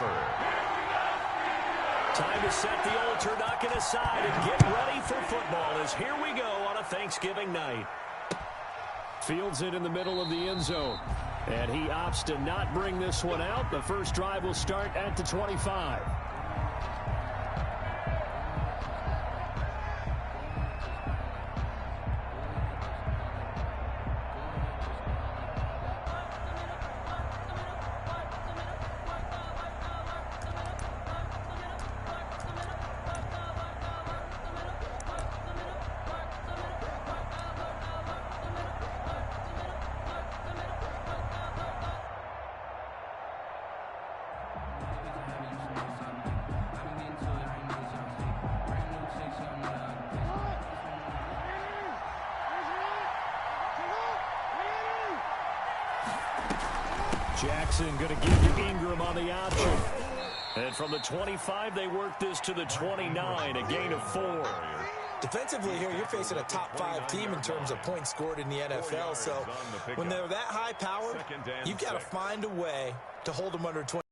effort. Time to set the old turducken aside and get ready for football as here we go on a Thanksgiving night. Fields it in the middle of the end zone. And he opts to not bring this one out. The first drive will start at the 25. Jackson going to give you Ingram on the option. And from the 25, they work this to the 29, a gain of 4. Defensively here, you're facing a top 5 team in terms of points scored in the NFL. So when they're that high powered, you've got to find a way to hold them under 20.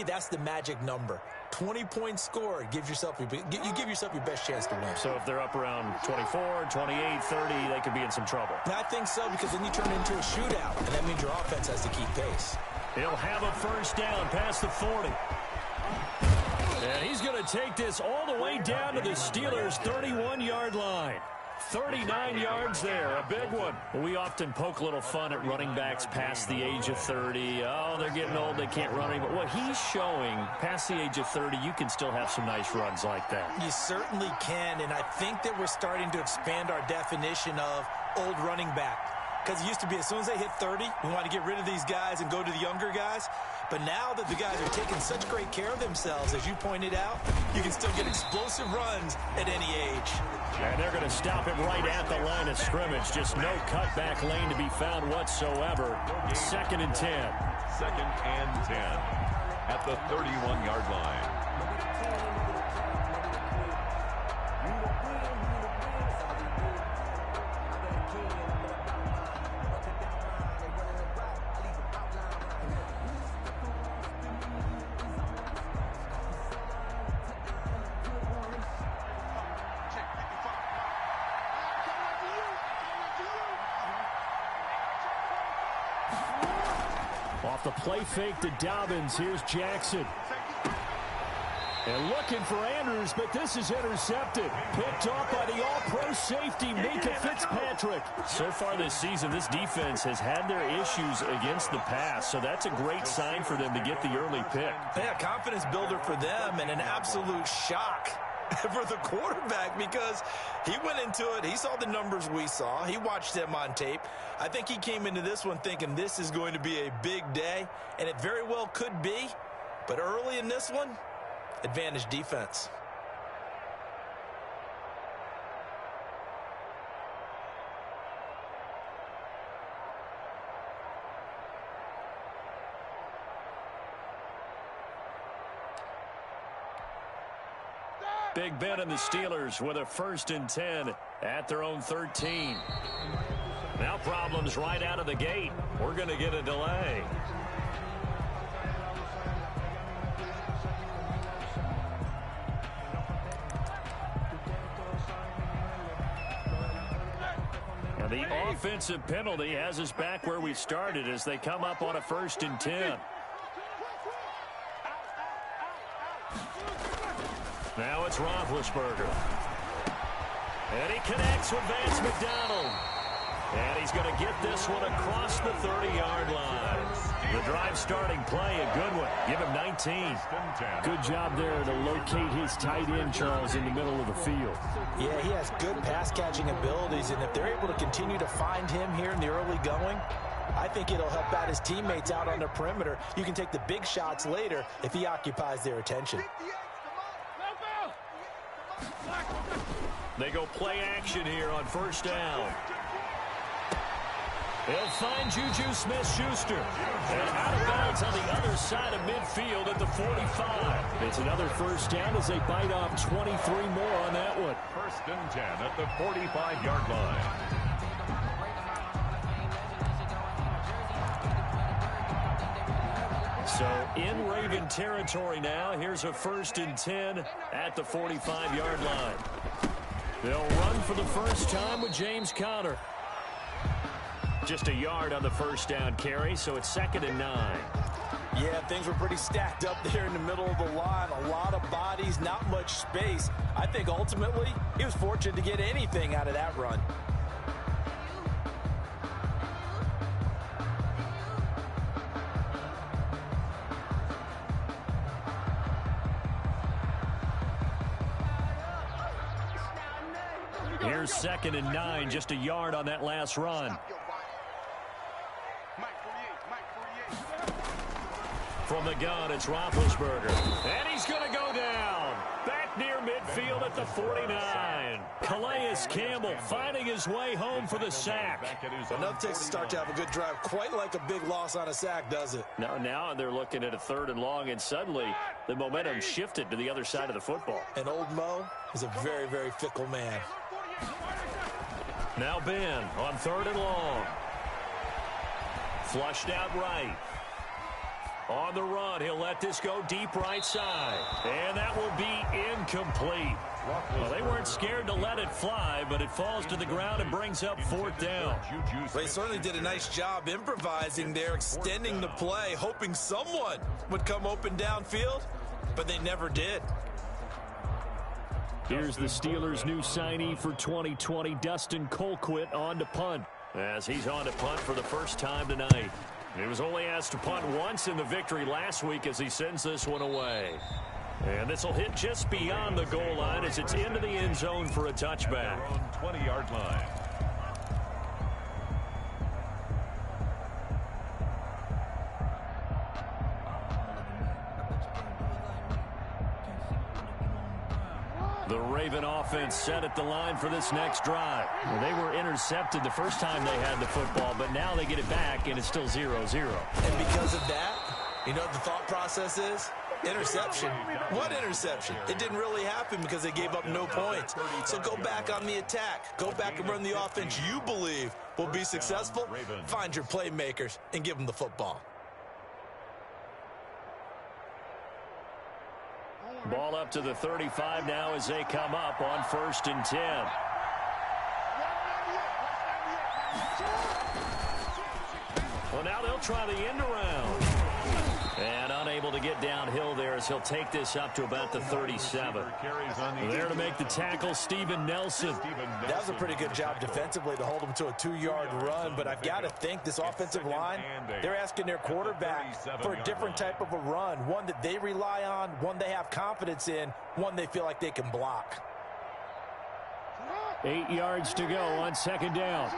That's the magic number. 20 points scored gives yourself you give yourself your best chance to win. So if they're up around 24, 28, 30, they could be in some trouble. I think so, because then you turn it into a shootout, and that means your offense has to keep pace. He'll have a first down past the 40. And he's going to take this all the way down to the Steelers' 31-yard line. 39 yards there, a big one. We often poke a little fun at running backs past the age of 30. Oh, they're getting old, they can't run anymore. What he's showing, past the age of 30, you can still have some nice runs like that. You certainly can, and I think that we're starting to expand our definition of old running back. Because it used to be as soon as they hit 30, we want to get rid of these guys and go to the younger guys. But now that the guys are taking such great care of themselves, as you pointed out, you can still get explosive runs at any age. And they're going to stop him right at the line of scrimmage. Just no cutback lane to be found whatsoever. 2nd and 10. 2nd and 10 at the 31-yard line. Off the play fake to Dobbins. Here's Jackson. And looking for Andrews, but this is intercepted. Picked off by the all-pro safety, Mika Fitzpatrick. So far this season, this defense has had their issues against the pass, so that's a great sign for them to get the early pick. Yeah, confidence builder for them and an absolute shock for the quarterback, because he went into it. He saw the numbers we saw. He watched them on tape. I think he came into this one thinking this is going to be a big day, and it very well could be. But early in this one, advantage defense. Big Ben and the Steelers with a 1st and 10 at their own 13. Now problems right out of the gate. We're going to get a delay. And the offensive penalty has us back where we started as they come up on a 1st and 10. Now it's Roethlisberger. And he connects with Vance McDonald. And he's going to get this one across the 30-yard line. The drive starting play, a good one. Give him 19. Good job there to locate his tight end, Charles, in the middle of the field. Yeah, he has good pass-catching abilities, and if they're able to continue to find him here in the early going, I think it'll help out his teammates out on the perimeter. You can take the big shots later if he occupies their attention. They go play action here on 1st down. He'll find Juju Smith-Schuster. And out of bounds on the other side of midfield at the 45. It's another 1st down as they bite off 23 more on that one. 1st and 10 at the 45-yard line. So in Raven territory now. Here's a 1st and 10 at the 45-yard line. They'll run for the first time with James Conner. Just a yard on the first down carry, so it's 2nd and 9. Yeah, things were pretty stacked up there in the middle of the line. A lot of bodies, not much space. I think ultimately he was fortunate to get anything out of that run. Here's 2nd and 9, just a yard on that last run. From the gun, it's Roethlisberger. And he's going to go down. Back near midfield at the 49. Calais Campbell finding his way home for the sack. Enough takes to start to have a good drive. Quite like a big loss on a sack, does it? Now they're looking at a 3rd and long, and suddenly the momentum shifted to the other side of the football. And old Mo is a very, very fickle man. Now Ben on 3rd and long. Flushed out right. On the run, he'll let this go deep right side. And that will be incomplete. Well, they weren't scared to let it fly, but it falls to the ground and brings up 4th down. They certainly did a nice job improvising there, extending the play, hoping someone would come open downfield, but they never did. Here's the Steelers' new signee for 2020, Dustin Colquitt, on to punt, as he's on to punt for the first time tonight. He was only asked to punt once in the victory last week as he sends this one away. And this will hit just beyond the goal line as it's into the end zone for a touchback. 20-yard line. The Raven offense set at the line for this next drive. Well, they were intercepted the first time they had the football, but now they get it back, and it's still 0-0. And because of that, you know what the thought process is? Interception. What interception? It didn't really happen because they gave up no points. So go back on the attack. Go back and run the offense you believe will be successful. Find your playmakers and give them the football. Ball up to the 35 now as they come up on 1st and 10. Well, now they'll try the end around. And unable to get downhill there as he'll take this up to about the 37. There to make the tackle, Steven Nelson. That was a pretty good job defensively to hold him to a 2-yard run, but I've got to think this offensive line, they're asking their quarterback for a different type of a run, one that they rely on, one they have confidence in, one they feel like they can block. 8 yards to go on 2nd down.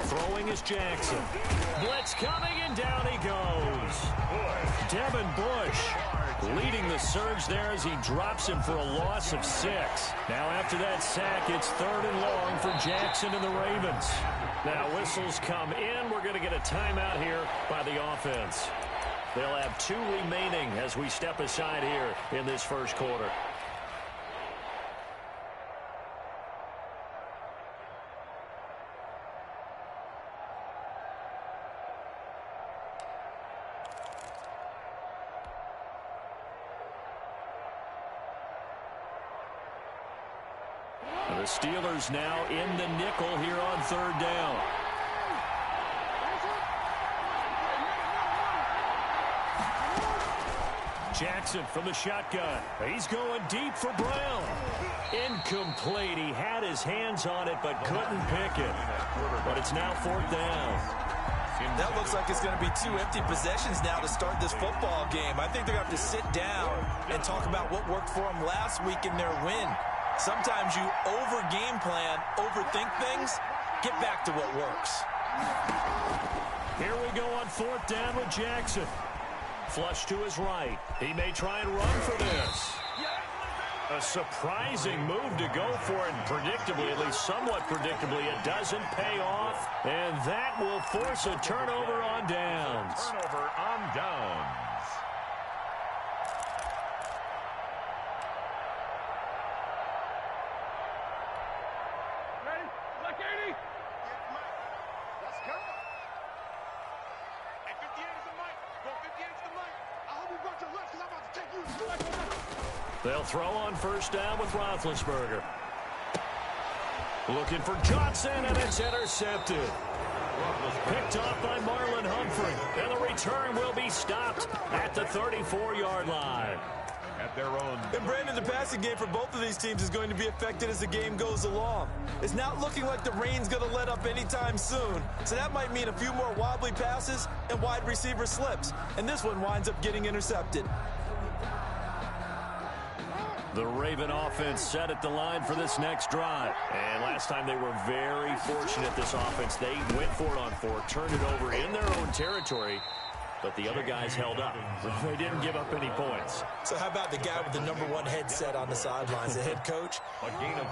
Throwing is Jackson. Blitz coming, and down he goes. Devin Bush leading the surge there as he drops him for a loss of 6. Now after that sack, it's 3rd and long for Jackson and the Ravens. Now whistles come in. We're going to get a timeout here by the offense. They'll have 2 remaining as we step aside here in this first quarter. The Steelers now in the nickel here on 3rd down. Jackson from the shotgun. He's going deep for Brown. Incomplete. He had his hands on it but couldn't pick it. But it's now 4th down. That looks like it's going to be 2 empty possessions now to start this football game. I think they're going to have to sit down and talk about what worked for them last week in their win. Sometimes you over-game plan, overthink things, get back to what works. Here we go on 4th down with Jackson. Flush to his right. He may try and run for this. A surprising move to go for it, and predictably, at least somewhat predictably, it doesn't pay off, and that will force a turnover on downs. Turnover on downs. They'll throw on first down with Roethlisberger. Looking for Johnson, and it's intercepted. Picked off by Marlon Humphrey, and the return will be stopped at the 34-yard line. At their own. And Brandon, the passing game for both of these teams is going to be affected as the game goes along. It's not looking like the rain's going to let up anytime soon, so that might mean a few more wobbly passes and wide receiver slips, and this one winds up getting intercepted. The Raven offense set at the line for this next drive. And last time they were very fortunate, this offense. They went for it on fourth, turned it over in their own territory, but the other guys held up. They didn't give up any points. So how about the guy with the #1 headset on the sidelines, the head coach?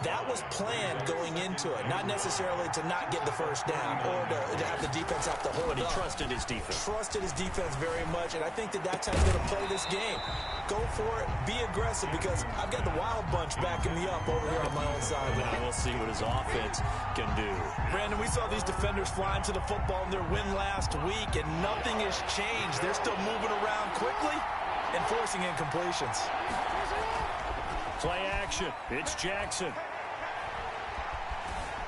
That was planned going into it, not necessarily to not get the first down or to have the defense have to hold But he up. trusted his defense. Trusted his defense very much, and I think that that's how he's going to play this game. Go for it, be aggressive, because I've got the wild bunch backing me up over here on my own side. Now we'll see what his offense can do. Brandon, we saw these defenders flying to the football in their win last week, and nothing has changed. They're still moving around quickly and forcing incompletions. Play action. It's Jackson.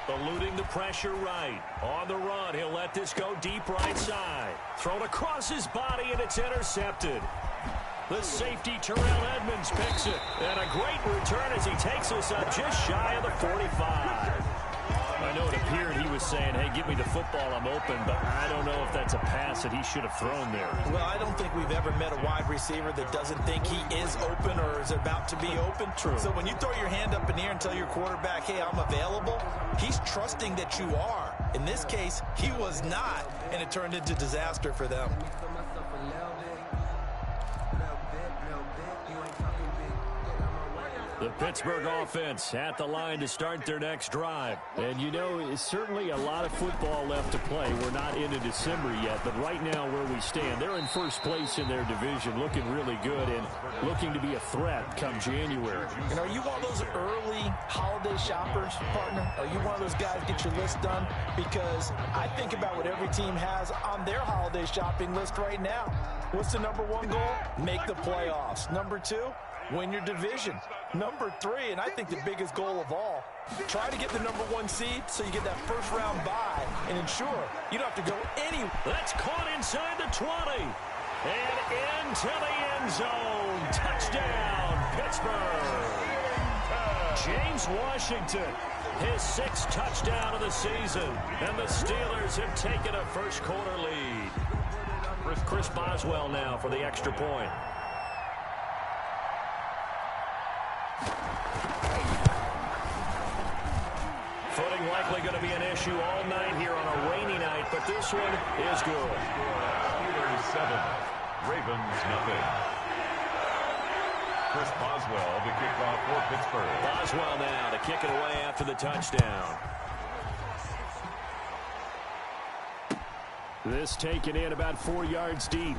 Eluding the pressure right. On the run, he'll let this go deep right side. Thrown across his body, and it's intercepted. The safety, Terrell Edmonds, picks it. And a great return as he takes us up just shy of the 45. I know it appeared he was saying, hey, give me the football, I'm open, but I don't know if that's a pass that he should have thrown there. Well, I don't think we've ever met a wide receiver that doesn't think he is open or is about to be open. True. So when you throw your hand up in the air and tell your quarterback, hey, I'm available, he's trusting that you are. In this case, he was not, and it turned into disaster for them. The Pittsburgh offense at the line to start their next drive. And, you know, it's certainly a lot of football left to play. We're not into December yet, but right now where we stand, they're in first place in their division, looking really good and looking to be a threat come January. And are you one of those early holiday shoppers, partner? Are you one of those guys get your list done? Because I think about what every team has on their holiday shopping list right now. What's the #1 goal? Make the playoffs. #2, win your division. #3, and I think the biggest goal of all, try to get the #1 seed so you get that first round bye and ensure you don't have to go anywhere. That's caught inside the 20 and into the end zone. Touchdown, Pittsburgh. James Washington, his 6th touchdown of the season, and the Steelers have taken a first quarter lead. Chris Boswell now for the extra point. Footing likely going to be an issue all night here on a rainy night, but this one is good. Steelers 7, Ravens nothing. Chris Boswell, the kickoff for Pittsburgh. Boswell now to kick it away after the touchdown. This taken in about 4 yards deep.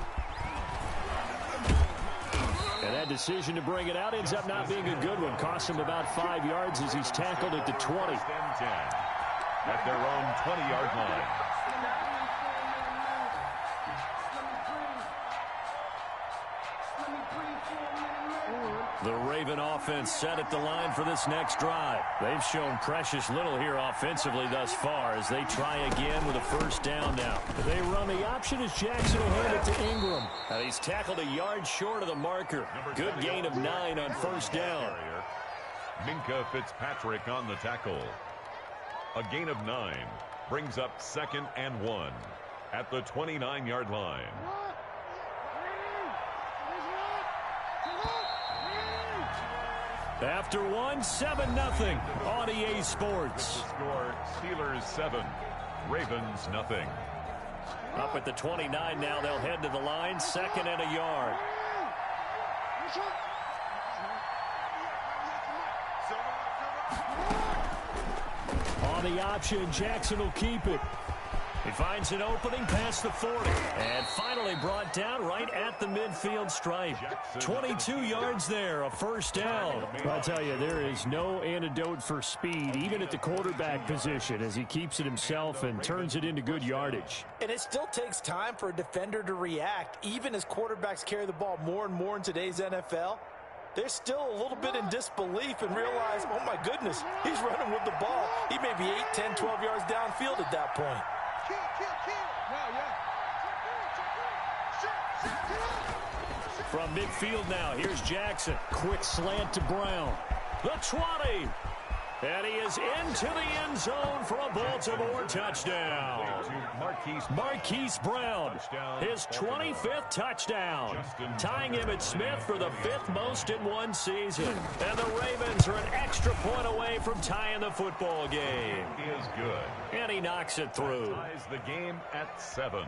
And that decision to bring it out ends up not being a good one. Costs him about 5 yards as he's tackled at the 20. 10 at their own 20-yard line. The Raven offense set at the line for this next drive. They've shown precious little here offensively thus far as they try again with a first down now. They run the option as Jackson will hand it to Ingram. Now he's tackled a yard short of the marker. Good gain of 9 on first down. Minka Fitzpatrick on the tackle. A gain of 9 brings up 2nd and 1 at the 29-yard line. After one, 7-0 on EA Sports. Score, Steelers 7, Ravens nothing. Up at the 29 now, they'll head to the line, 2nd and a yard. On the option, Jackson will keep it. He finds an opening past the 40. And finally brought down right at the midfield stripe. 22 yards there, a first down. I'll tell you, there is no antidote for speed, even at the quarterback position, as he keeps it himself and turns it into good yardage. And it still takes time for a defender to react, even as quarterbacks carry the ball more and more in today's NFL. They're still a little bit in disbelief and realize, oh my goodness, he's running with the ball. He may be 8, 10, 12 yards downfield at that point. From midfield now, here's Jackson. Quick slant to Brown. The 20. And he is into the end zone for a Baltimore touchdown. Marquise Brown, his 25th touchdown, tying him at Smith for the 5th most in one season. And the Ravens are an extra point away from tying the football game. He is good. And he knocks it through. Ties the game at 7.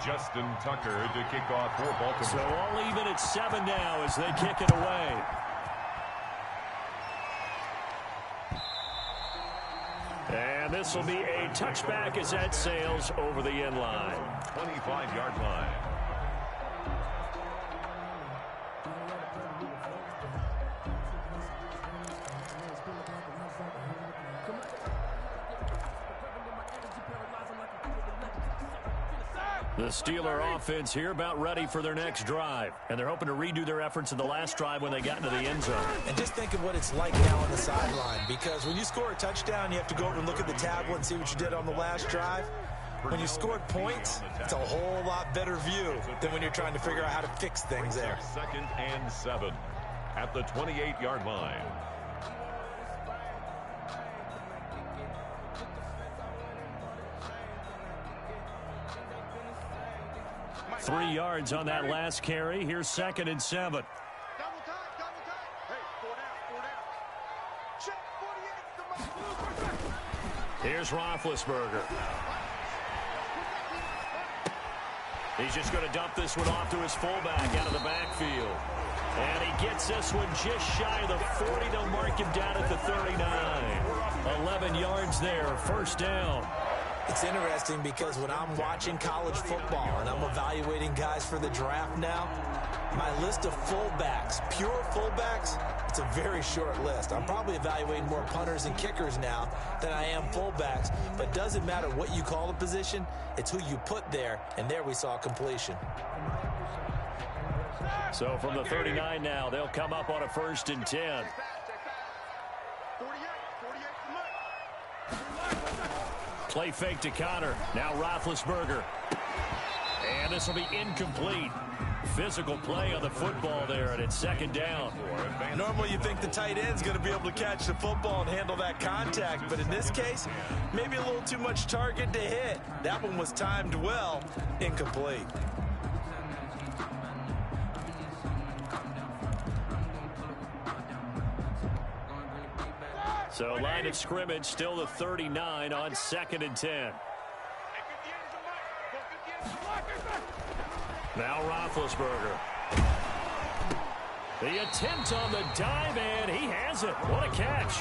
Justin Tucker to kick off for Baltimore. So all even at 7 now as they kick it away. And this will be a touchback as that sails over the end line. 25-yard line. The Steeler offense here about ready for their next drive. And they're hoping to redo their efforts in the last drive when they got into the end zone. And just think of what it's like now on the sideline. Because when you score a touchdown, you have to go over and look at the tablet and see what you did on the last drive. When you scored points, it's a whole lot better view than when you're trying to figure out how to fix things there. 2nd and 7 at the 28-yard line. Three yards on that last carry. Here's 2nd and 7. Here's Roethlisberger. He's just going to dump this one off to his fullback out of the backfield. And he gets this one just shy of the 40. They'll mark him down at the 39. 11 yards there, first down. It's interesting because when I'm watching college football and I'm evaluating guys for the draft now, my list of fullbacks, pure fullbacks, it's a very short list. I'm probably evaluating more punters and kickers now than I am fullbacks, but it doesn't matter what you call the position, it's who you put there, and there we saw completion. So from the 39 now, they'll come up on a 1st and 10. Play fake to Connor. Now Roethlisberger. And this will be incomplete. Physical play on the football there, and it's 2nd down. Normally you think the tight end's going to be able to catch the football and handle that contact, but in this case, maybe a little too much target to hit. That one was timed well, incomplete. So line of scrimmage still the 39 on 2nd and 10. Now Roethlisberger. The attempt on the dive, and he has it. What a catch.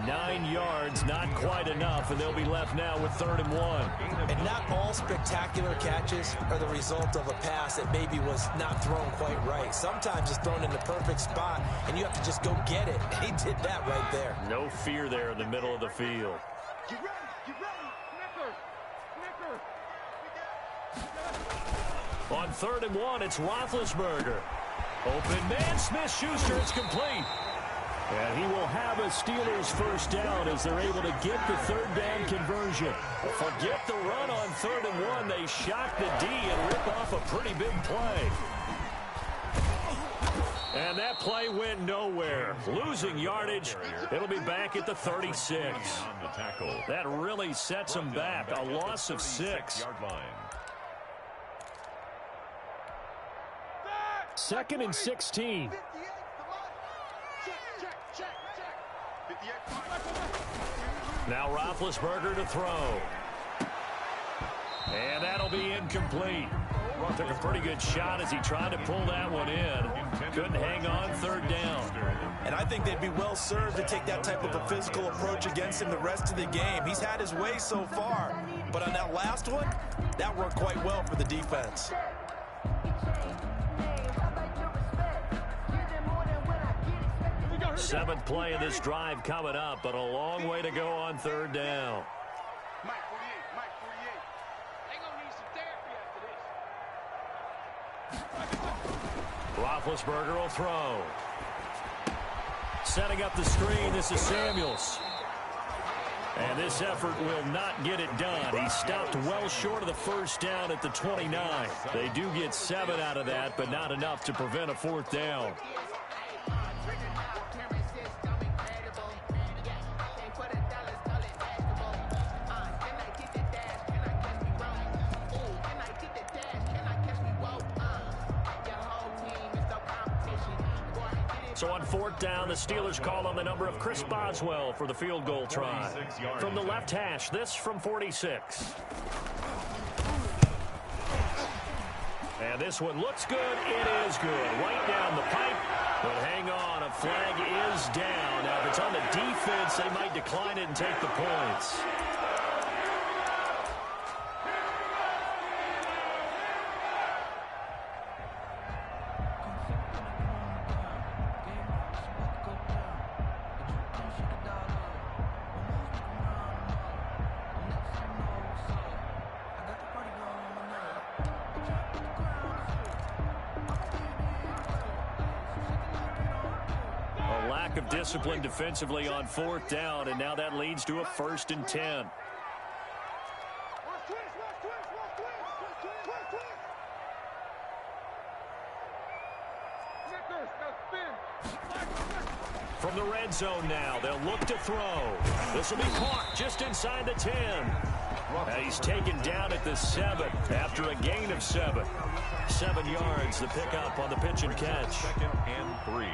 9 yards, not quite enough, and they'll be left now with 3rd and 1. And not all spectacular catches are the result of a pass that maybe was not thrown quite right. Sometimes it's thrown in the perfect spot, and you have to just go get it. And he did that right there. No fear there in the middle of the field. Get ready. On 3rd and 1, it's Roethlisberger. Open man, Smith-Schuster, it's complete. And he will have a Steelers first down as they're able to get the 3rd down conversion. Forget the run on 3rd and 1. They shock the D and rip off a pretty big play. And that play went nowhere. Losing yardage. It'll be back at the 36. That really sets them back. A loss of 6. 2nd and 16. Now Roethlisberger to throw. And that'll be incomplete. Took a pretty good shot as he tried to pull that one in. Couldn't hang on third down. And I think they'd be well served to take that type of a physical approach against him the rest of the game. He's had his way so far. But on that last one, that worked quite well for the defense. Seventh play of this drive coming up, but a long way to go on third down. Roethlisberger will throw. Setting up the screen, this is Samuels. And this effort will not get it done. He stopped well short of the first down at the 29. They do get 7 out of that, but not enough to prevent a fourth down. So on fourth down, the Steelers call on the number of Chris Boswell for the field goal try. From the left hash, this from 46. And this one looks good. It is good. Right down the pipe. But hang on, a flag is down. Now, if it's on the defense, they might decline it and take the points. Of discipline defensively on fourth down, and now that leads to a 1st and 10. From the red zone now, they'll look to throw. This will be caught just inside the 10. And he's taken down at the 7 after a gain of 7. 7 yards, the pickup on the pitch and catch. 2nd and 3.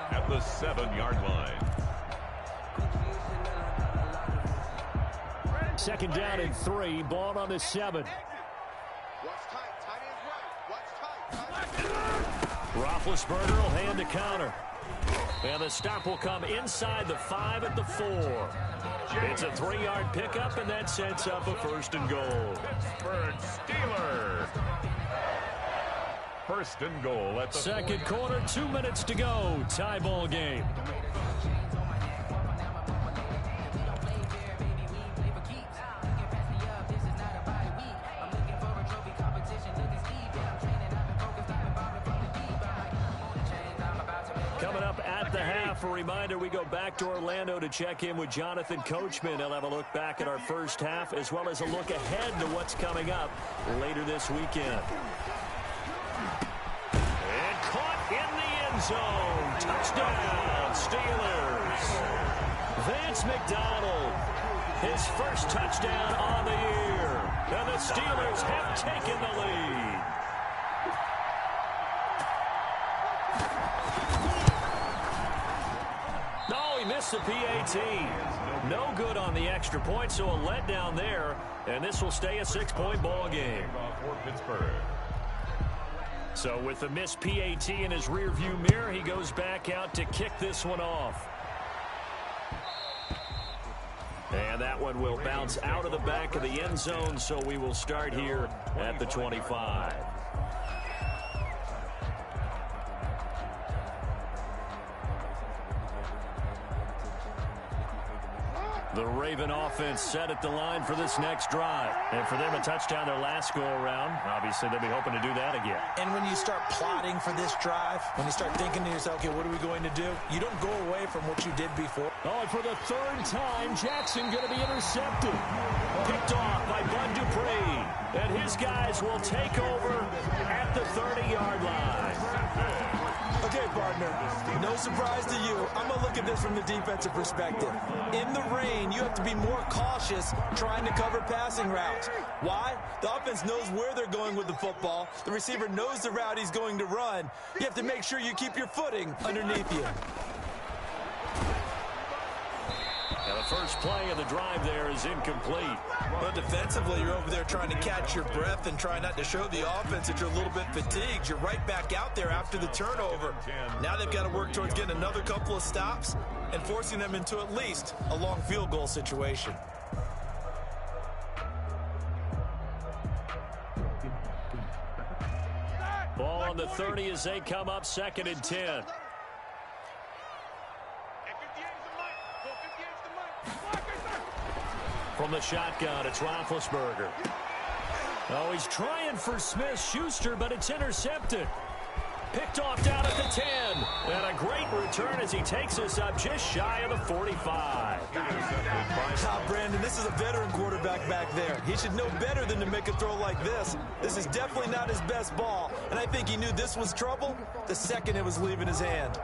At the 7-yard line. 2nd down and 3. Ball on the 7. Roethlisberger will hand the counter. And the stop will come inside the 5 at the 4. It's a 3-yard pickup, and that sets up a 1st and goal. Pittsburgh Steelers. 1st and goal at the second quarter, 2 minutes to go. Tie ball game. Coming up at the half, a reminder, we go back to Orlando to check in with Jonathan Coachman. He'll have a look back at our first half as well as a look ahead to what's coming up later this weekend. And caught in the end zone. Touchdown, Steelers. Vance McDonald, his first touchdown on the year. And the Steelers have taken the lead. No, he missed the PAT. No good on the extra point, so a letdown there. And this will stay a 6-point ball game. for Pittsburgh. So with the missed PAT in his rearview mirror, he goes back out to kick this one off. And that one will bounce out of the back of the end zone, so we will start here at the 25. The Raven offense set at the line for this next drive. And for them, a touchdown their last go-around. Obviously, they'll be hoping to do that again. And when you start plotting for this drive, when you start thinking to yourself, okay, what are we going to do? You don't go away from what you did before. Oh, and for the third time, Jackson going to be intercepted. Picked off by Bud Dupree. And his guys will take over at the 30-yard line. Okay, partner, no surprise to you. I'm going to look at this from the defensive perspective. In the rain, you have to be more cautious trying to cover passing routes. Why? The offense knows where they're going with the football. The receiver knows the route he's going to run. You have to make sure you keep your footing underneath you. Now The first play of the drive there is incomplete. Well, defensively, you're over there trying to catch your breath and try not to show the offense that you're a little bit fatigued. You're right back out there after the turnover. Now they've got to work towards getting another couple of stops and forcing them into at least a long field goal situation. Ball on the 30 as they come up 2nd and 10. From the shotgun, it's Roethlisberger. Oh, he's trying for Smith-Schuster, but it's intercepted. Picked off down at the 10. And a great return as he takes us up just shy of the 45. Brandon, this is a veteran quarterback back there. He should know better than to make a throw like this. This is definitely not his best ball, and I think he knew this was trouble the second it was leaving his hand.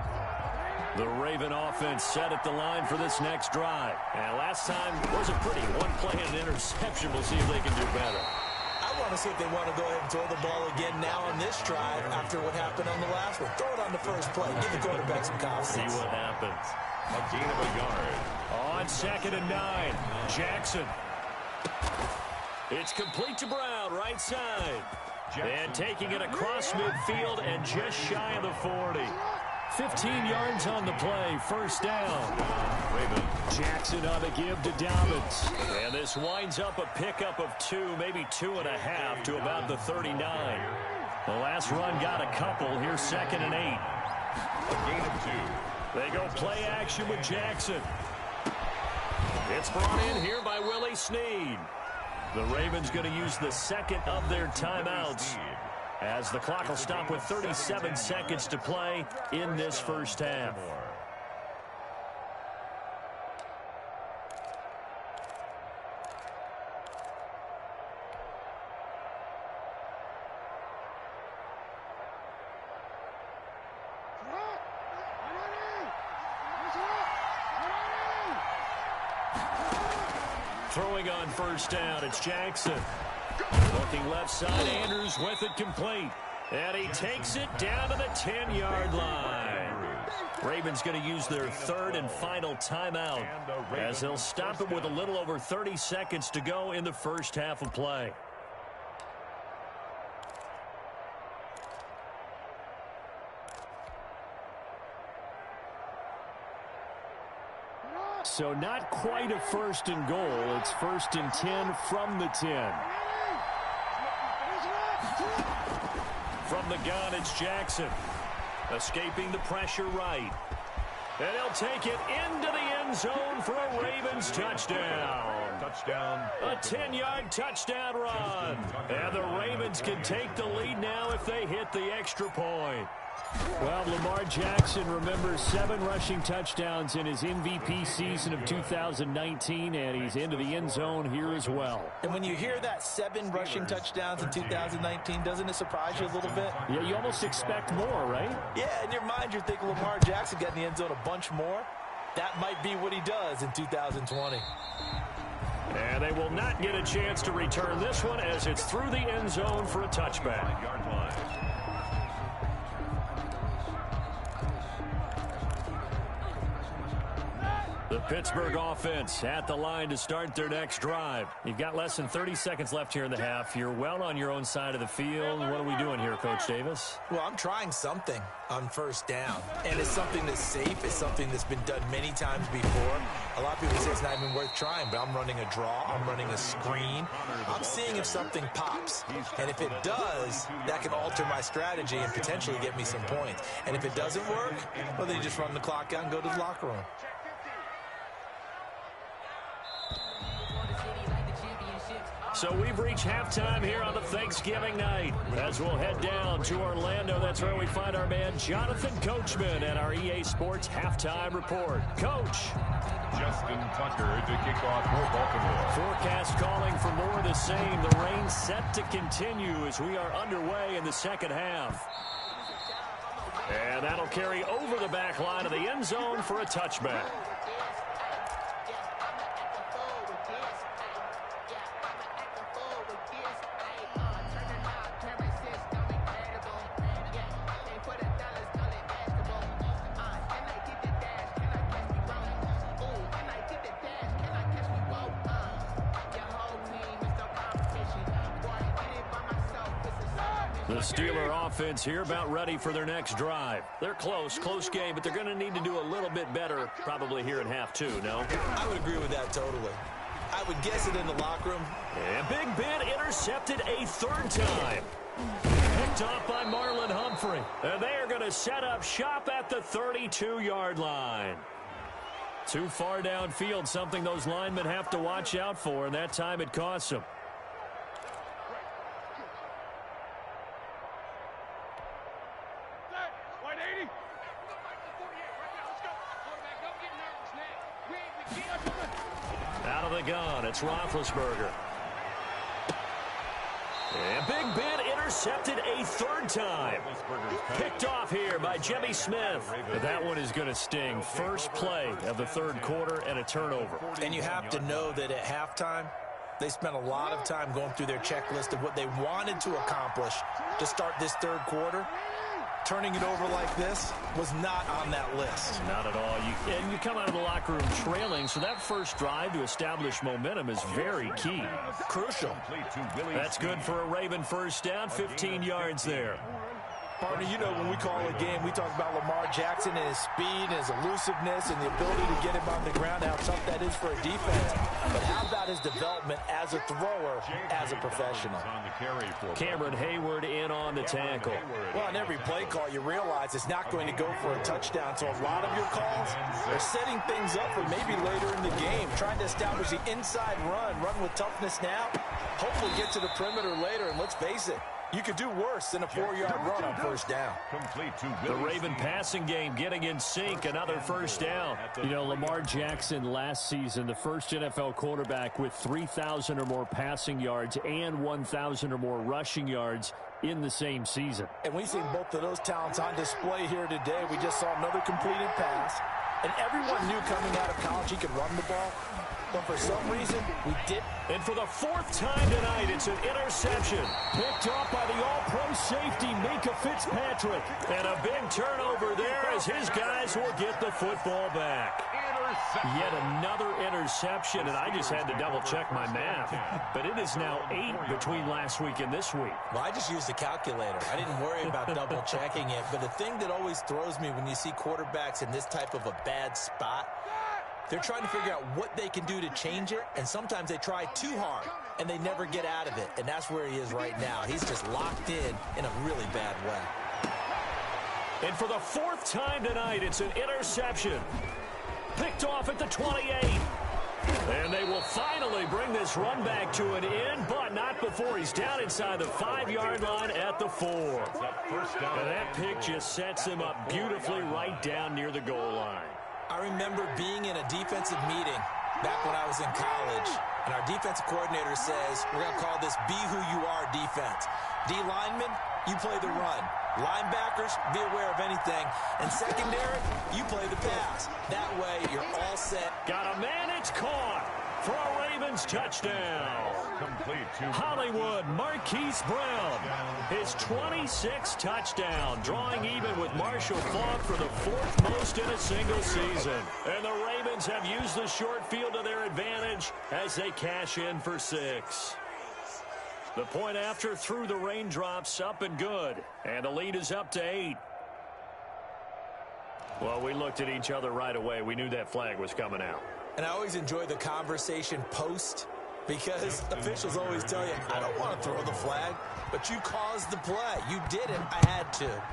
The Raven offense set at the line for this next drive. And last time was a pretty one-play and interception. We'll see if they can do better. I want to see if they want to go ahead and throw the ball again now on this drive after what happened on the last one. Throw it on the first play. Give the quarterback some confidence. See what happens. A gain of a yard. On 2nd and 9, Jackson. It's complete to Brown, right side. And taking it across midfield and just shy of the 40. 15 yards on the play, first down. Jackson on the give to Dobbins. And this winds up a pickup of 2, maybe 2.5 to about the 39. The last run got a couple. Here's 2nd and 8. A gain of 2. They go play action with Jackson. It's brought in here by Willie Snead. The Ravens going to use the second of their timeouts, as the clock will stop with 37 seconds to play in this first half. Throwing on first down, it's Jackson. Looking left side, Andrews with it complete. And he takes it down to the 10-yard line. Ravens going to use their third and final timeout, as they'll stop it with a little over 30 seconds to go in the first half of play. So not quite a 1st and goal. It's 1st and 10 from the 10. From the gun, it's Jackson. Escaping the pressure right. And he'll take it into the end zone for a Ravens touchdown. A 10-yard touchdown run. And the Ravens can take the lead now if they hit the extra point. Well, Lamar Jackson remembers 7 rushing touchdowns in his MVP season of 2019, and he's into the end zone here as well. And when you hear that 7 rushing touchdowns in 2019, doesn't it surprise you a little bit? Yeah, you almost expect more, right? Yeah, in your mind, you're thinking Lamar Jackson got in the end zone a bunch more. That might be what he does in 2020. And they will not get a chance to return this one, as it's through the end zone for a touchback. The Pittsburgh offense at the line to start their next drive. You've got less than 30 seconds left here in the half. You're well on your own side of the field. What are we doing here, Coach Davis? Well, I'm trying something on first down. And it's something that's safe. It's something that's been done many times before. A lot of people say it's not even worth trying, but I'm running a draw. I'm running a screen. I'm seeing if something pops. And if it does, that can alter my strategy and potentially get me some points. And if it doesn't work, well, then you just run the clock out and go to the locker room. So we've reached halftime here on the Thanksgiving night. As we'll head down to Orlando, that's where we find our man Jonathan Coachman and our EA Sports Halftime Report. Coach. Justin Tucker to kick off for Baltimore. Forecast calling for more of the same. The rain set to continue as we are underway in the second half. And that'll carry over the back line of the end zone for a touchback. The Steeler offense here about ready for their next drive. They're close game, but they're going to need to do a little bit better probably here in half two, no? I would agree with that totally. I would guess it in the locker room. And Big Ben intercepted a third time. Picked off by Marlon Humphrey. And they are going to set up shop at the 32-yard line. Too far downfield, something those linemen have to watch out for, and that time it costs them. Out of the gun, it's Roethlisberger. And Big Ben intercepted a third time. Picked off here by Jimmy Smith. But that one is going to sting. First play of the third quarter and a turnover. And you have to know that at halftime, they spent a lot of time going through their checklist of what they wanted to accomplish to start this third quarter. Turning it over like this was not on that list. Not at all. You come out of the locker room trailing, so that first drive to establish momentum is very key. Crucial. That's good for a Raven first down, 15 yards there. Partner, you know when we call a game, we talk about Lamar Jackson and his speed and his elusiveness and the ability to get him on the ground, how tough that is for a defense. But how about his development as a thrower, as a professional? Cameron Hayward in on the tackle. Well, on every play call, you realize it's not going to go for a touchdown. So a lot of your calls are setting things up for maybe later in the game, trying to establish the inside run with toughness now, hopefully get to the perimeter later, and let's face it, you could do worse than a 4-yard run on first down. The Raven passing game getting in sync, another first down. You know, Lamar Jackson last season, the first NFL quarterback with 3,000 or more passing yards and 1,000 or more rushing yards in the same season. And we've seen both of those talents on display here today. We just saw another completed pass. And everyone knew coming out of college he could run the ball. But for some reason, we didn't. And for the fourth time tonight, it's an interception. Picked off by the all-pro safety, Minkah Fitzpatrick. And a big turnover there as his guys will get the football back. Yet another interception, and I just had to double-check my math. But it is now 8 between last week and this week. Well, I just used the calculator. I didn't worry about double-checking it. But the thing that always throws me when you see quarterbacks in this type of a bad spot, they're trying to figure out what they can do to change it, and sometimes they try too hard, and they never get out of it. And that's where he is right now. He's just locked in a really bad way. And for the fourth time tonight, it's an interception. Picked off at the 28. And they will finally bring this run back to an end, but not before he's down inside the 5-yard line at the 4. And that pick just sets him up beautifully right down near the goal line. I remember being in a defensive meeting back when I was in college, and our defensive coordinator says, we're going to call this be who you are defense. D linemen, you play the run. Linebackers, be aware of anything. And secondary, you play the pass. That way, you're all set. Got a man, it's caught for a Ravens touchdown. Hollywood Marquise Brown, his 26th touchdown, drawing even with Marshall Faulk for the 4th most in a single season. And the Ravens have used the short field to their advantage as they cash in for 6. The point after through the raindrops, up and good. And the lead is up to 8. Well, we looked at each other right away. We knew that flag was coming out. And I always enjoy the conversation post, because officials always tell you, I don't want to throw the flag, but you caused the play. You did it. I had to.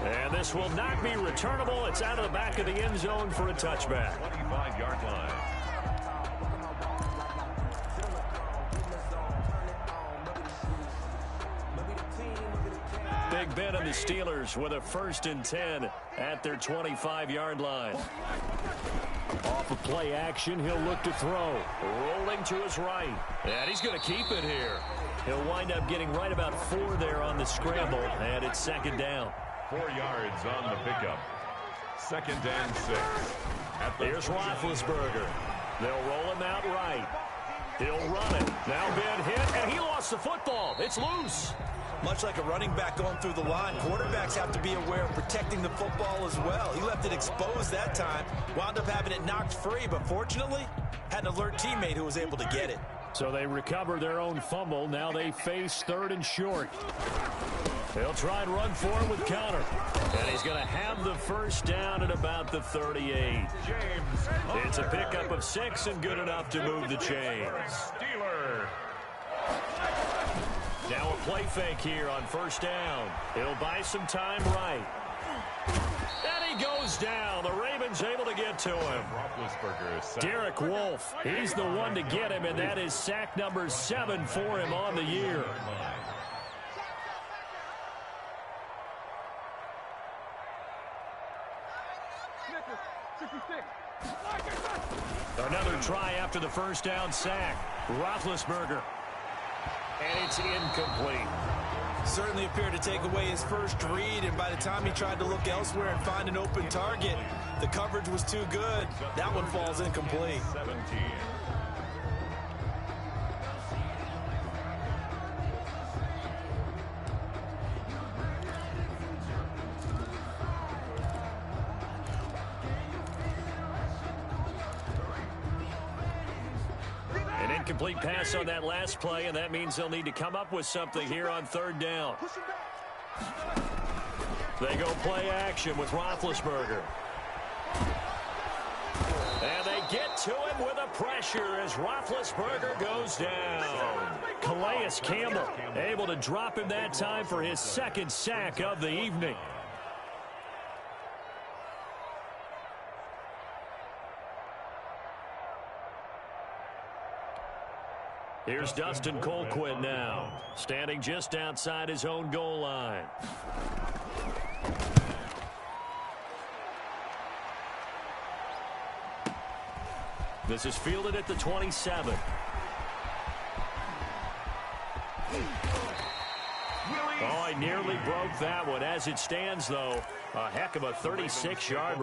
And this will not be returnable. It's out of the back of the end zone for a touchback. 25-yard line. Big Ben and the Steelers with a 1st and 10 at their 25-yard line. Off of play action, he'll look to throw. Rolling to his right. And he's going to keep it here. He'll wind up getting right about 4 there on the scramble, and it's 2nd down. 4 yards on the pickup. 2nd and 6. Here's Roethlisberger. They'll roll him out right. He'll run it. Now Ben hit, and he lost the football. It's loose. Much like a running back going through the line, quarterbacks have to be aware of protecting the football as well. He left it exposed that time, wound up having it knocked free, but fortunately, had an alert teammate who was able to get it. So they recover their own fumble. Now they face 3rd and short. They'll try and run for him with Connor. And he's going to have the first down at about the 38. It's a pickup of 6 and good enough to move the chains. Now a play fake here on first down. He'll buy some time right. And he goes down. The Ravens able to get to him. Derek Wolfe, he's the one to get him, and that is sack number 7 for him on the year. Another try after the first down sack. Roethlisberger. And it's incomplete. Certainly appeared to take away his first read, and by the time he tried to look elsewhere and find an open target, the coverage was too good. That one falls incomplete. 17. Incomplete pass on that last play, and that means they'll need to come up with something here on 3rd down. They go play action with Roethlisberger. And they get to him with a pressure as Roethlisberger goes down. Calais Campbell able to drop him that time for his 2nd sack of the evening. Here's Dustin Colquitt now, standing just outside his own goal line. This is fielded at the 27. Oh, he nearly broke that one. As it stands, though, a heck of a 36-yard.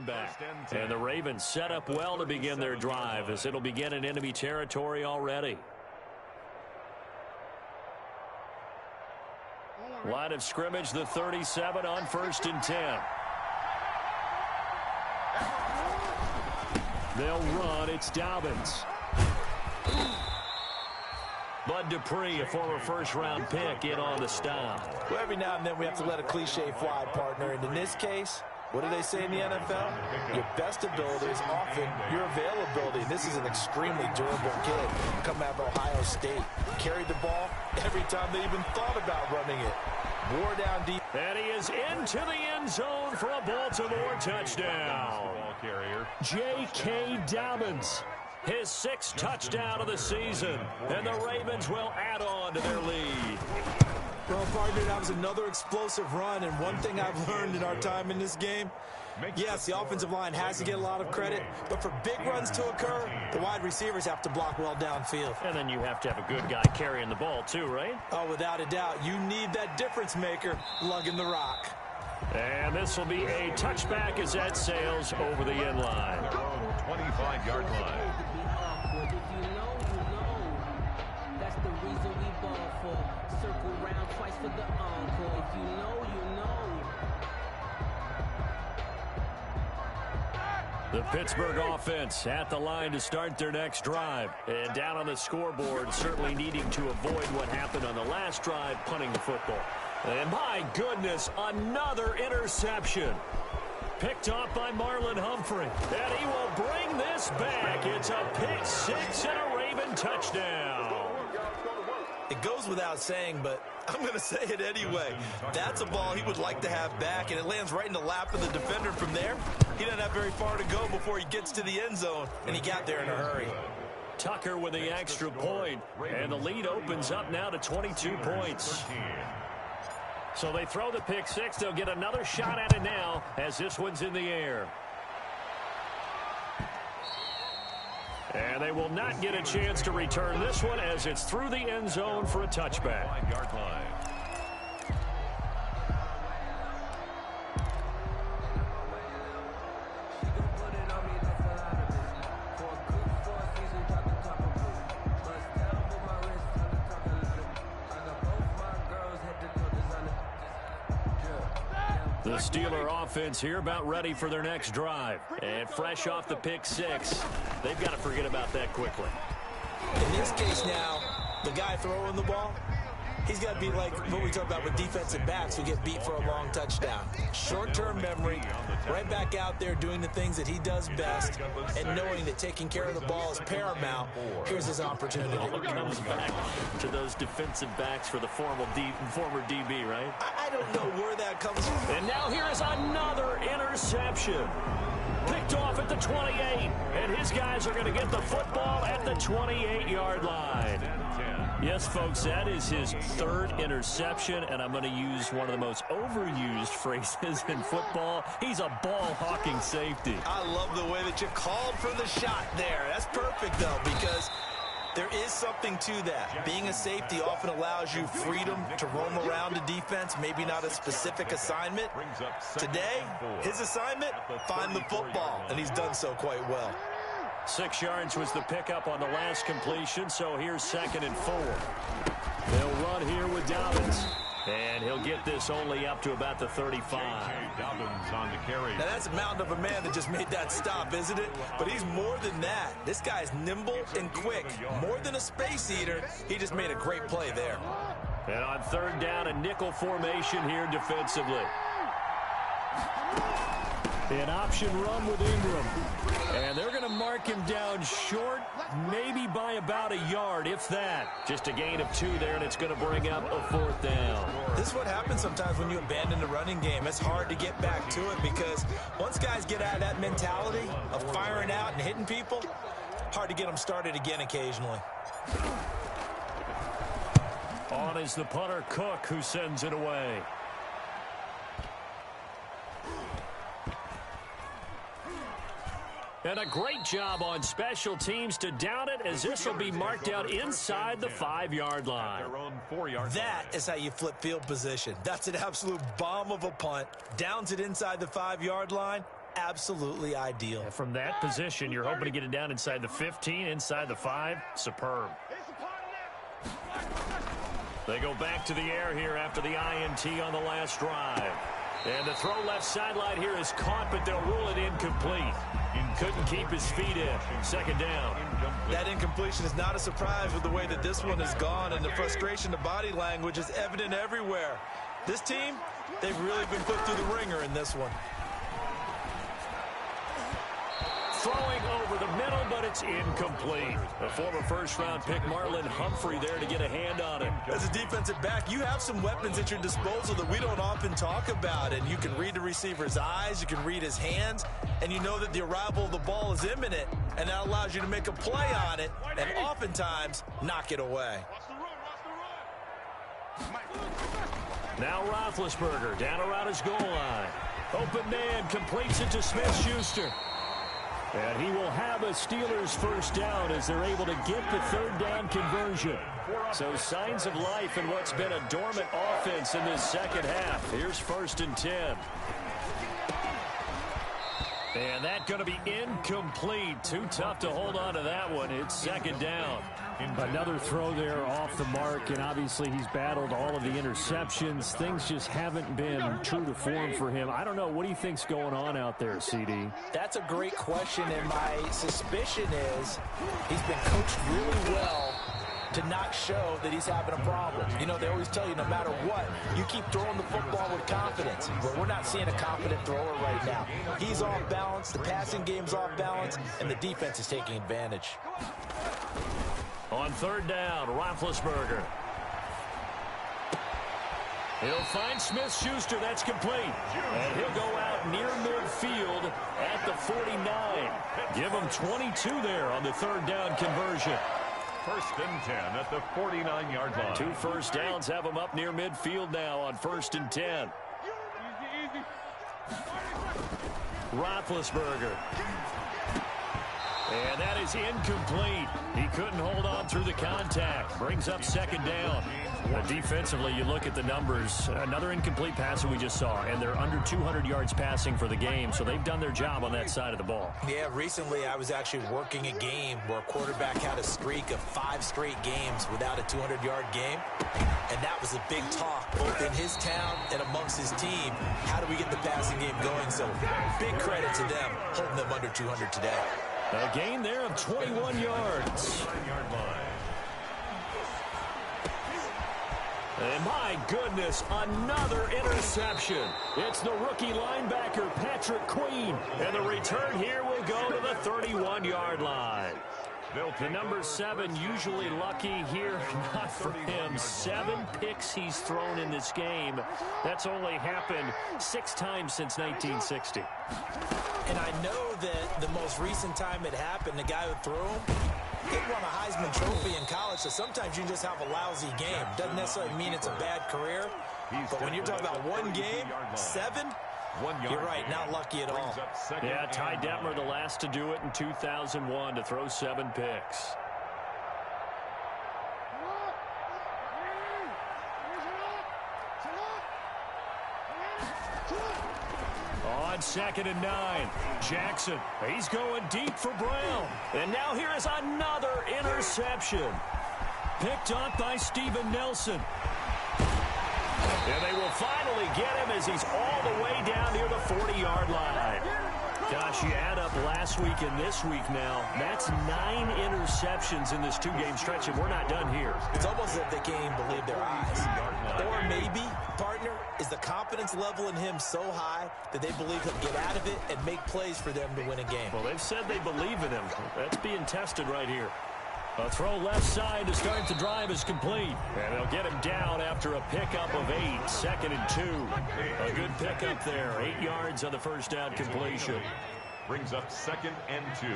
Back. And the Ravens set up well to begin their drive as it'll begin in enemy territory already. Line of scrimmage, the 37 on 1st and 10. They'll run. It's Dobbins. Bud Dupree, a former first-round pick, in on the stop. Well, every now and then we have to let a cliche fly, partner. And in this case, what do they say in the NFL? Your best ability is often your availability. This is an extremely durable kid coming out of Ohio State. Carried the ball every time they even thought about running it. Wore down deep. And he is into the end zone for a Baltimore touchdown. J.K. Dobbins, his 6th touchdown of the season. And the Ravens will add on to their lead. Well, partner, that was another explosive run, and one thing I've learned in our time in this game, yes, the offensive line has to get a lot of credit, but for big runs to occur, the wide receivers have to block well downfield. And then you have to have a good guy carrying the ball too, right? Oh, without a doubt. You need that difference maker lugging the rock. And this will be a touchback as that sails over the end line. 25-yard line. That's the reason we ball for. Circle round twice for the encore. If you know, you know. The Pittsburgh offense at the line to start their next drive. And down on the scoreboard, certainly needing to avoid what happened on the last drive, punting the football. And my goodness, another interception. Picked off by Marlon Humphrey. And he will bring this back. It's a pick six and a Raven touchdown. It goes without saying, but I'm going to say it anyway. That's a ball he would like to have back, and it lands right in the lap of the defender. From there, he doesn't have very far to go before he gets to the end zone, and he got there in a hurry. Tucker with the extra point, and the lead opens up now to 22 points. So they throw the pick six. They'll get another shot at it now as this one's in the air. And they will not get a chance to return this one as it's through the end zone for a touchback. 5-yard line. The Steeler offense here about ready for their next drive. And fresh off the pick six, they've got to forget about that quickly. In this case now, the guy throwing the ball, he's got to be like what we talk about with defensive backs who get beat for a long touchdown. Short-term memory, right back out there doing the things that he does best, and knowing that taking care of the ball is paramount. Here's his opportunity. It comes back to those defensive backs for the former DB, right? I don't know where that comes from. And now here is another interception. Picked off at the 28, and his guys are going to get the football at the 28-yard line. Yes, folks, that is his third interception, and I'm going to use one of the most overused phrases in football. He's a ball-hawking safety. I love the way that you called for the shot there. That's perfect, though, because there is something to that. Being a safety often allows you freedom to roam around a defense, maybe not a specific assignment. Today, his assignment, find the football, and he's done so quite well. 6 yards was the pickup on the last completion, so here's 2nd and 4. They'll run here with Dobbins, and he'll get this only up to about the 35. Dobbins on the carry. Now, that's a mountain of a man that just made that stop, isn't it? But he's more than that. This guy's nimble and quick. More than a space eater, he just made a great play there. And on 3rd down, a nickel formation here defensively. An option run with Ingram. And they're going to mark him down short, maybe by about a yard, if that. Just a gain of 2 there, and it's going to bring up a 4th down. This is what happens sometimes when you abandon the running game. It's hard to get back to it because once guys get out of that mentality of firing out and hitting people, hard to get them started again occasionally. On is the punter, Cook, who sends it away. And a great job on special teams to down it, as this will be marked out inside the 5-yard line. That is how you flip field position. That's an absolute bomb of a punt. Downs it inside the 5-yard line. Absolutely ideal. And from that position, you're hoping to get it down inside the 15, inside the 5. Superb. They go back to the air here after the INT on the last drive. And the throw left sideline here is caught, but they'll rule it incomplete. Couldn't keep his feet in. 2nd down. That incompletion is not a surprise with the way that this one has gone, and the frustration, the body language is evident everywhere. This team, they've really been put through the ringer in this one. Throwing over the middle, but it's incomplete. A former first-round pick, Marlon Humphrey, there to get a hand on it. As a defensive back, you have some weapons at your disposal that we don't often talk about, and you can read the receiver's eyes, you can read his hands, and you know that the arrival of the ball is imminent, and that allows you to make a play on it, and oftentimes knock it away. Now Roethlisberger down around his goal line. Open man completes it to Smith-Schuster. And he will have a Steelers 1st down as they're able to get the 3rd down conversion. So signs of life in what's been a dormant offense in this 2nd half. Here's 1st and 10. And that's going to be incomplete. Too tough to hold on to that one. It's 2nd down. Another throw there off the mark, and obviously he's battled all of the interceptions. Things just haven't been true to form for him. I don't know. What do you think's going on out there, CD? That's a great question, and my suspicion is he's been coached really well to not show that he's having a problem. You know, they always tell you no matter what, you keep throwing the football with confidence. But we're not seeing a confident thrower right now. He's off balance, the passing game's off balance, and the defense is taking advantage. On 3rd down, Roethlisberger. He'll find Smith-Schuster. That's complete. And he'll go out near midfield at the 49. Give him 22 there on the 3rd down conversion. 1st and 10 at the 49-yard line. 2 first downs have him up near midfield now on 1st and 10. Roethlisberger. And that is incomplete. He couldn't hold on through the contact. Brings up second down. Defensively, you look at the numbers. Another incomplete pass that we just saw, and they're under 200 yards passing for the game, so they've done their job on that side of the ball. Yeah, recently I was actually working a game where a quarterback had a streak of 5 straight games without a 200-yard game, and that was a big talk both in his town and amongst his team. How do we get the passing game going? So big credit to them holding them under 200 today. A gain there of 21 yards. And my goodness, another interception. It's the rookie linebacker, Patrick Queen. And the return here will go to the 31-yard line. The number 7 usually lucky here, not for him. 7 picks he's thrown in this game. That's only happened 6 times since 1960. And I know that the most recent time it happened, the guy who threw him, he won a Heisman Trophy in college, so sometimes you just have a lousy game. Doesn't necessarily mean it's a bad career, but when you're talking about one game, 7, you're right, not lucky at all. Yeah, Ty Detmer, the last to do it in 2001, to throw 7 picks. On 2nd and 9, Jackson, he's going deep for Brown. And now here is another interception. Picked up by Steven Nelson. And they will finally get him as he's all the way down near the 40-yard line. Gosh, you add up last week and this week now, that's 9 interceptions in this 2-game stretch, and we're not done here. It's almost as if they can't even believe their eyes. Or maybe, partner, is the confidence level in him so high that they believe he'll get out of it and make plays for them to win a game. Well, they've said they believe in him. That's being tested right here. A throw left side to start the drive is complete. And they'll get him down after a pickup of 8. 2nd and 2. A good pickup there. 8 yards on the first down completion. Brings up 2nd and 2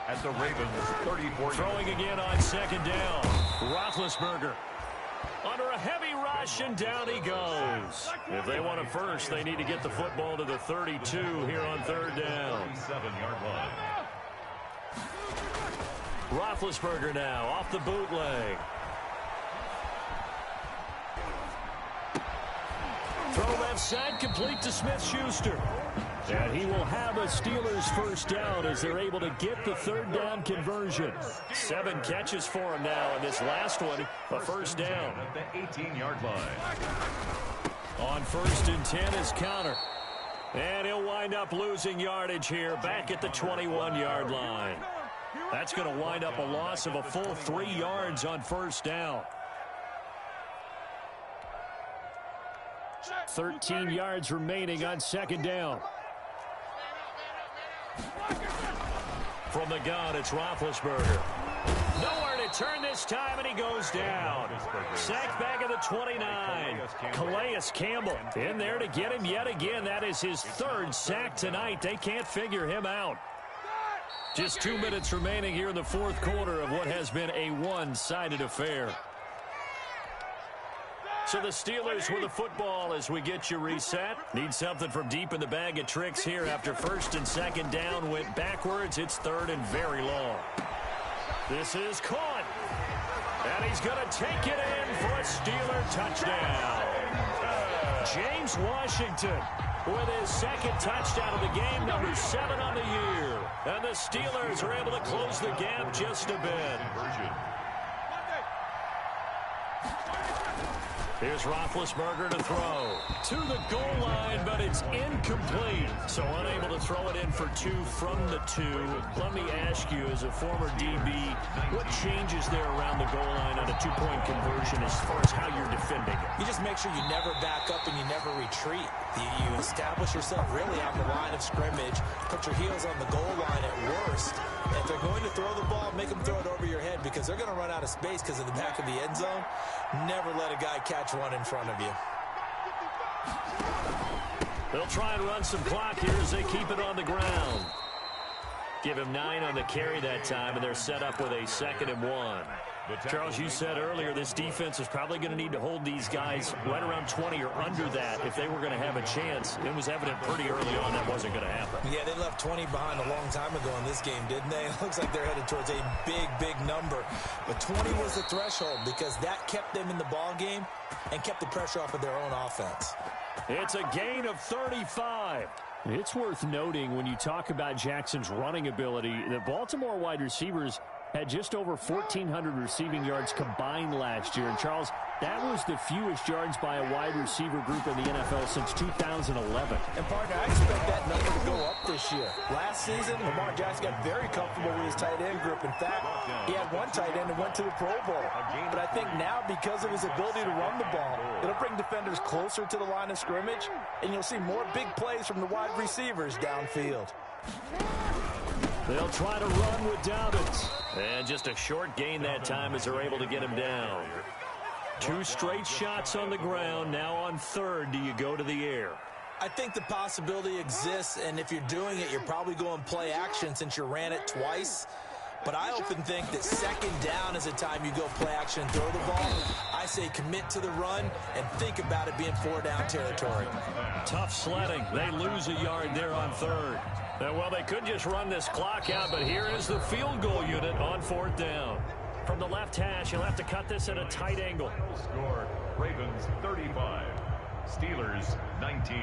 at the Ravens 34. Throwing again on 2nd down. Roethlisberger under a heavy rush, and down he goes. If they want it first, they need to get the football to the 32 here on 3rd down. 7-yard line. Roethlisberger now off the bootleg. Throw left side, complete to Smith-Schuster. And he will have a Steelers first down as they're able to get the 3rd down conversion. 7 catches for him now, and this last one, a first down. At the 18-yard line. On 1st and 10 is Counter. And he'll wind up losing yardage here back at the 21-yard line. That's going to wind up a loss of a full 3 yards on 1st down. 13 yards remaining on 2nd down. From the gun, it's Roethlisberger. Nowhere to turn this time, and he goes down. Sacked back at the 29. Calais Campbell in there to get him yet again. That is his 3rd sack tonight. They can't figure him out. Just 2 minutes remaining here in the 4th quarter of what has been a one-sided affair. So the Steelers with the football as we get you reset. Need something from deep in the bag of tricks here after 1st and 2nd down went backwards. It's 3rd and very long. This is caught. And he's going to take it in for a Steeler touchdown. James Washington with his 2nd touchdown of the game, number 7 on the year. And the Steelers are able to close the gap just a bit. Here's Roethlisberger to throw. To the goal line, but it's incomplete. So unable to throw it in for 2 from the 2. Let me ask you, as a former DB, what changes there around the goal line on a 2-point conversion as far as how you're defending it? You just make sure you never back up and you never retreat. You establish yourself really on the line of scrimmage, put your heels on the goal line at worst. And if they're going to throw the ball, make them throw it over your head because they're going to run out of space because of the back of the end zone. Never let a guy catch one in front of you. They'll try and run some clock here as they keep it on the ground. Give him 9 on the carry that time, and they're set up with a 2nd and 1. Charles, you said earlier this defense is probably going to need to hold these guys right around 20 or under that if they were going to have a chance. It was evident pretty early on that wasn't going to happen. Yeah, they left 20 behind a long time ago in this game, didn't they? It looks like they're headed towards a big, big number. But 20 was the threshold because that kept them in the ball game and kept the pressure off of their own offense. It's a gain of 35. It's worth noting when you talk about Jackson's running ability, the Baltimore wide receivers had just over 1,400 receiving yards combined last year. And, Charles, that was the fewest yards by a wide receiver group in the NFL since 2011. And, partner, I expect that number to go up this year. Last season, Lamar Jackson got very comfortable with his tight end group. In fact, he had one tight end that went to the Pro Bowl. But I think now, because of his ability to run the ball, it'll bring defenders closer to the line of scrimmage, and you'll see more big plays from the wide receivers downfield. They'll try to run with Dobbins. And just a short gain that time as they're able to get him down. 2 straight shots on the ground. Now on third, do you go to the air? I think the possibility exists, and if you're doing it, you're probably going play action since you ran it twice. But I often think that second down is the time you go play action and throw the ball. I say commit to the run and think about it being 4-down territory. Tough sledding. They lose a yard there on third. Well, they could just run this clock out, but here is the field goal unit on 4th down. From the left hash, you'll have to cut this at a tight angle. Score, Ravens 35, Steelers 19.